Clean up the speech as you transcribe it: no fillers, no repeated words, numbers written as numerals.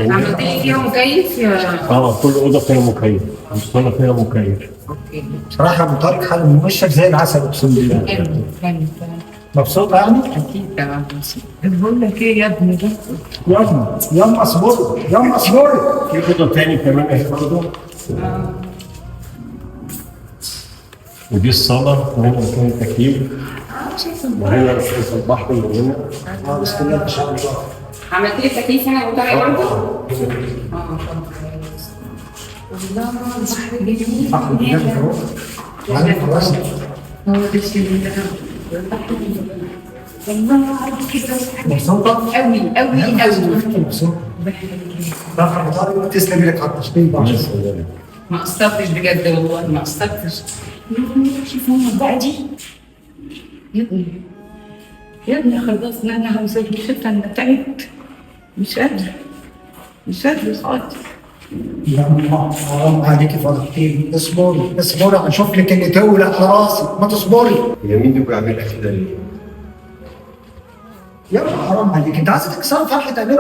عملت لي فيها مكيف يا كل اوضه فيها مكيف، الصاله فيها مكيف. اوكي. بصراحه ابو طارق حاله ممشك زي العسل اقسم بالله. حلو حلو. مبسوطه يعني؟ اكيد طبعا. بقول لك ايه يا ابني ده؟ يلا يلا اصبري يلا اصبري. في اوضه تاني كمان اهي برضه، ودي الصاله، وهنا مكان التكييف، وهنا رصاص البحر اللي هنا. بسم الله ما شاء الله. عملت لي تكييف هنا وطالع برضه؟ والله البحر جميل. فخر بجد اهو. معانا خلاص. هو ده الشيء اللي والله كده مبسوطه؟ قوي قوي قوي. مبسوطه. فخر ابو طارق تسلمي لك على التشكيل ده. ما قصرتش بجد والله ما قصرتش. شوف بقى دي يا ابني يا ابني خلاص انا عاوزه شفت انا تعبت مش قادره خالص. يا الله حرام عليكي فرحتيني. اصبري اصبري هنشوف لك اللي تولع على راسك ما تصبري. هي مين اللي بيعملها كده ليه؟ يا حرام عليك انت عايزه تكسري فرحه امير